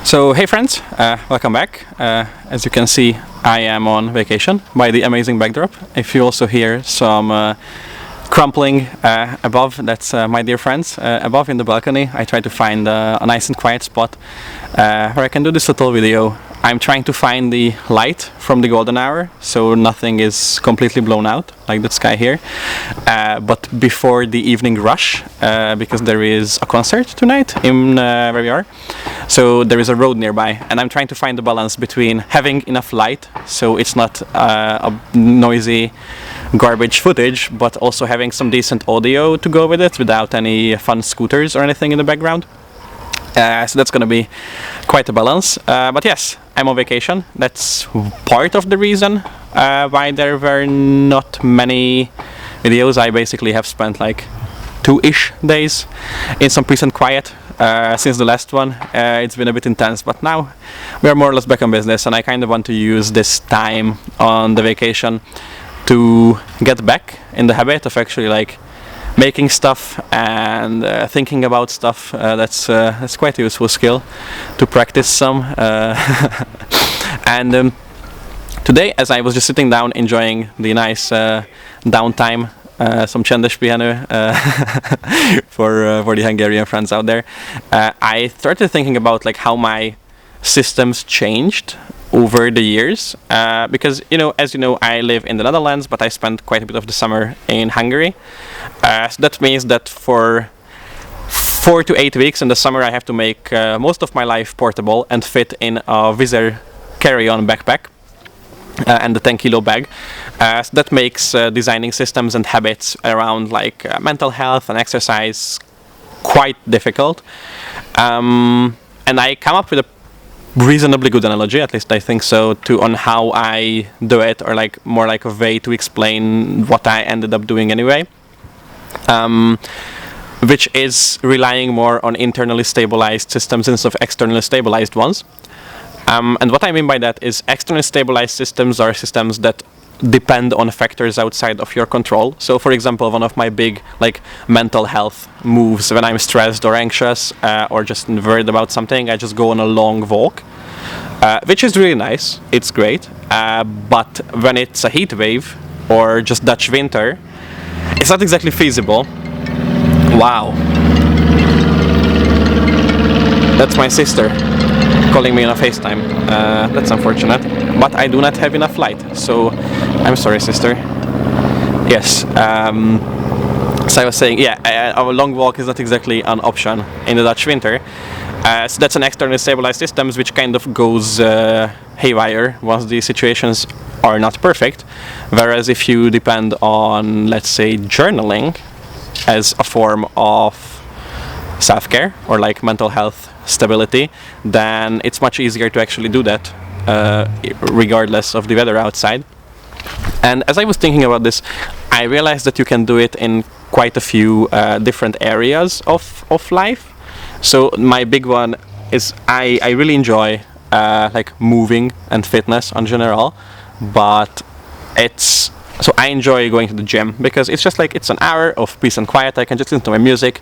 So hey friends, welcome back. As you can see, I am on vacation by the amazing backdrop. If you also hear some crumpling above, that's my dear friends above in the balcony. I try to find a nice and quiet spot where I can do this little video. I'm trying to find the light from the golden hour, so nothing is completely blown out like the sky here, but before the evening rush, because there is a concert tonight in where we are. So there is a road nearby, and I'm trying to find the balance between having enough light so it's not a noisy garbage footage, but also having some decent audio to go with it without any fun scooters or anything in the background. So that's going to be quite a balance. But yes, I'm on vacation. That's part of the reason why there were not many videos. I basically have spent like 2-ish days in some peace and quiet since the last one. It's been a bit intense, but now we are more or less back on business, and I kind of want to use this time on the vacation to get back in the habit of actually like making stuff and thinking about stuff. That's quite a useful skill to practice some. And today, as I was just sitting down enjoying the nice downtime, some csendes pihenő for the Hungarian friends out there, I started thinking about like how my systems changed over the years, because as you know, I live in the Netherlands, but I spent quite a bit of the summer in Hungary. So that means that for 4 to 8 weeks in the summer I have to make most of my life portable and fit in a Wizz carry-on backpack and the 10-kilo bag. So that makes designing systems and habits around like mental health and exercise quite difficult. And I come up with a reasonably good analogy, at least I think so, on how I do it, or like more like a way to explain what I ended up doing anyway, which is relying more on internally stabilized systems instead of externally stabilized ones. And what I mean by that is externally stabilized systems are systems that depend on factors outside of your control. So for example, one of my big like mental health moves when I'm stressed or anxious or just worried about something, I just go on a long walk, which is really nice, it's great, but when it's a heat wave or just Dutch winter, it's not exactly feasible. Wow, that's my sister calling me on a FaceTime. That's unfortunate, but I do not have enough light, so I'm sorry, sister. Yes, so I was saying, yeah, a long walk is not exactly an option in the Dutch winter. So that's an externally stabilized system which kind of goes haywire once the situations are not perfect. Whereas if you depend on, let's say, journaling as a form of self-care or like mental health stability, then it's much easier to actually do that regardless of the weather outside. And as I was thinking about this, I realized that you can do it in quite a few different areas of life. So my big one is I really enjoy like moving and fitness in general, but so I enjoy going to the gym because it's just like it's an hour of peace and quiet. I can just listen to my music,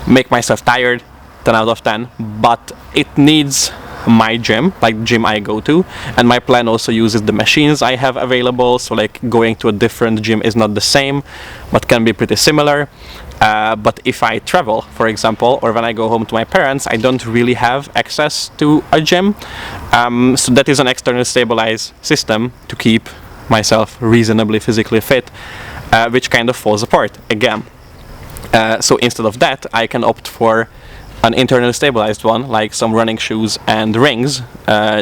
make myself tired, 10 out of 10, but it needs my gym, like the gym I go to, and my plan also uses the machines I have available, so like going to a different gym is not the same, but can be pretty similar. But if I travel, for example, or when I go home to my parents, I don't really have access to a gym, so that is an externally stabilized system to keep myself reasonably physically fit, which kind of falls apart again. So instead of that, I can opt for an internally stabilized one, like some running shoes and rings.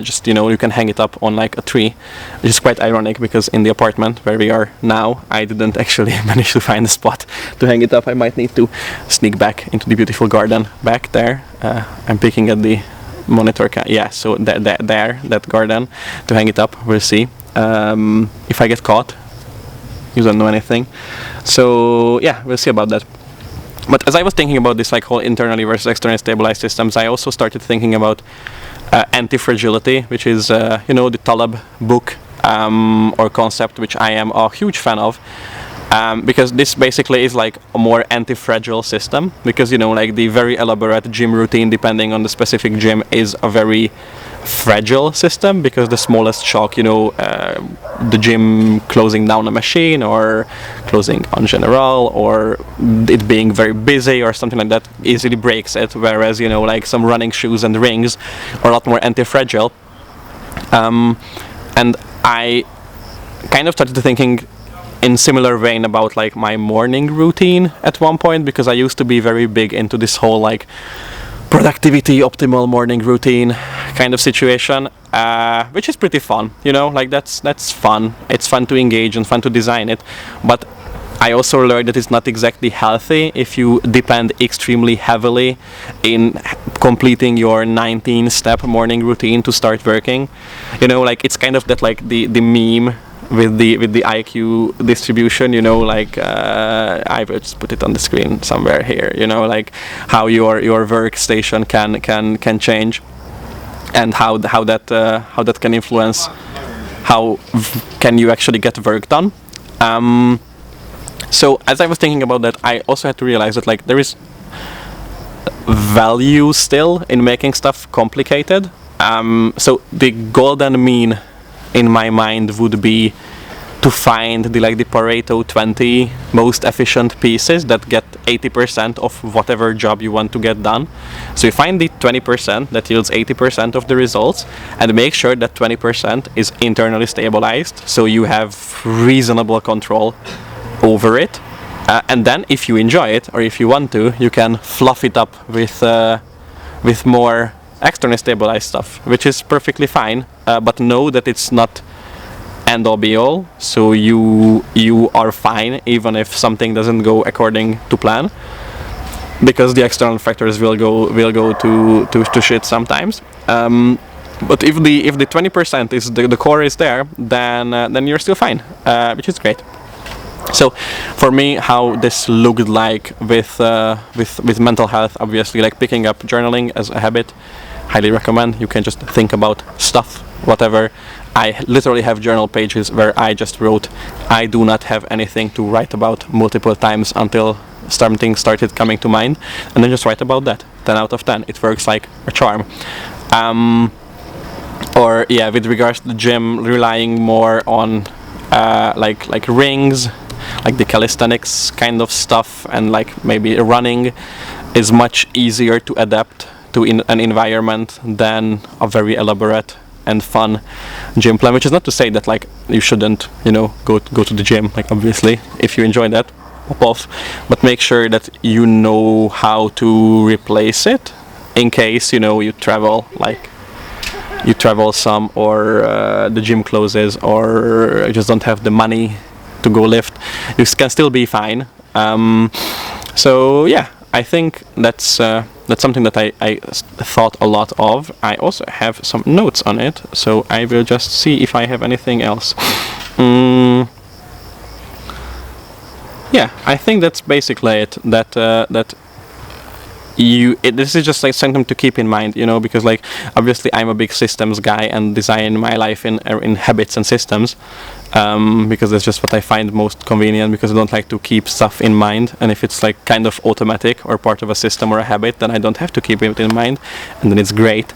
Just you can hang it up on like a tree, which is quite ironic because in the apartment where we are now, I didn't actually manage to find a spot to hang it up. I might need to sneak back into the beautiful garden back there. I'm peeking at the monitor. Yeah, so that garden to hang it up. We'll see. If I get caught, you don't know anything. So yeah, we'll see about that. But as I was thinking about this like whole internally versus externally stabilized systems, I also started thinking about antigragility, which is the Taleb book or concept, which I am a huge fan of, Because this basically is like a more anti-fragile system, because like the very elaborate gym routine, depending on the specific gym, is a very fragile system, because the smallest shock, the gym closing down a machine or closing on general, or it being very busy or something like that, easily breaks it, whereas like some running shoes and rings are a lot more anti-fragile. And I kind of started thinking in similar vein about like my morning routine at one point, because I used to be very big into this whole like productivity optimal morning routine kind of situation, which is pretty fun, like that's fun. It's fun to engage and fun to design it, but I also learned that it's not exactly healthy if you depend extremely heavily in completing your 19-step morning routine to start working. Like it's kind of that like the meme with the IQ distribution, like I will just put it on the screen somewhere here, like how your workstation can change, and how that can influence how can you actually get work done. So as I was thinking about that, I also had to realize that like there is value still in making stuff complicated. So the golden mean in my mind would be to find the pareto 20 most efficient pieces that get 80% of whatever job you want to get done. So you find the 20% that yields 80% of the results, and make sure that 20% is internally stabilized, so you have reasonable control over it. And then if you enjoy it, or if you want to, you can fluff it up with more externally stabilized stuff, which is perfectly fine, but know that it's not end all be all, so you are fine even if something doesn't go according to plan, because the external factors will go to shit sometimes. But if the 20% is the core is there, then you're still fine, which is great. So for me, how this looked like with mental health, obviously, like picking up journaling as a habit, highly recommend. You can just think about stuff, whatever. I literally have journal pages where I just wrote, I do not have anything to write about, multiple times until something started coming to mind, and then just write about that. 10 out of 10. It works like a charm. Or yeah, with regards to the gym, relying more on like rings, like the calisthenics kind of stuff, and like maybe running is much easier to adapt to an environment than a very elaborate and fun gym plan. Which is not to say that like you shouldn't go to the gym, like obviously if you enjoy that, pop off, but make sure that you know how to replace it in case you travel some, or the gym closes, or you just don't have the money to go lift. You can still be fine. So yeah, I think that's something that I thought a lot of. I also have some notes on it, so I will just see if I have anything else. Yeah, I think that's basically it. This is just like something to keep in mind, because like obviously I'm a big systems guy and design my life in habits and systems, because that's just what I find most convenient, because I don't like to keep stuff in mind, and if it's like kind of automatic or part of a system or a habit, then I don't have to keep it in mind, and then it's great.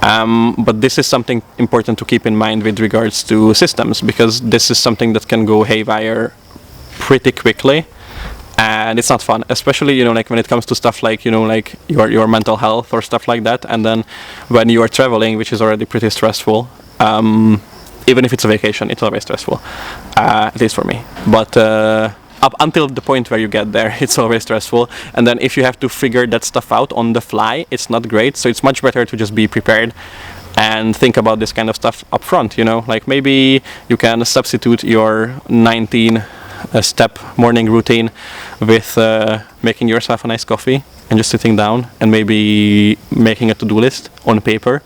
But this is something important to keep in mind with regards to systems, because this is something that can go haywire pretty quickly. And it's not fun, especially like when it comes to stuff like like your mental health or stuff like that. And then when you are traveling, which is already pretty stressful, even if it's a vacation, it's always stressful, at least for me. But up until the point where you get there, it's always stressful. And then if you have to figure that stuff out on the fly, it's not great. So it's much better to just be prepared and think about this kind of stuff up front. Like maybe you can substitute your 19-step morning routine with making yourself a nice coffee and just sitting down and maybe making a to-do list on paper,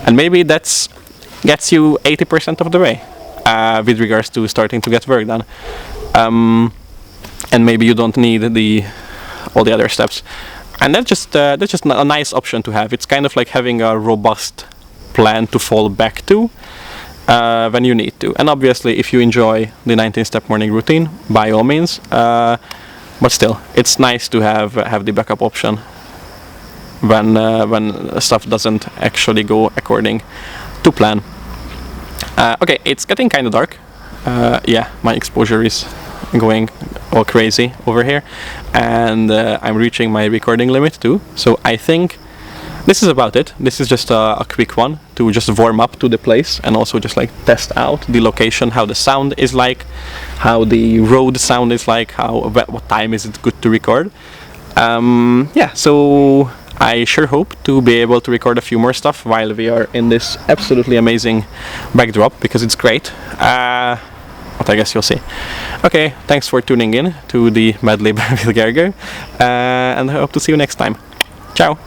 and maybe that's gets you 80% of the way with regards to starting to get work done, and maybe you don't need all the other steps, and that's just a nice option to have. It's kind of like having a robust plan to fall back to, when you need to. And obviously, if you enjoy the 19-step morning routine, by all means. But still, it's nice to have the backup option when stuff doesn't actually go according to plan. Okay, it's getting kind of dark. Yeah, my exposure is going all crazy over here, and I'm reaching my recording limit too. So I think this is about it. This is just a quick one to just warm up to the place and also just like test out the location, how the sound is like, how the road sound is like, what time is it good to record. Yeah, so I sure hope to be able to record a few more stuff while we are in this absolutely amazing backdrop, because it's great. But I guess you'll see. Okay, thanks for tuning in to the Mad Lib with Gerger, and I hope to see you next time. Ciao!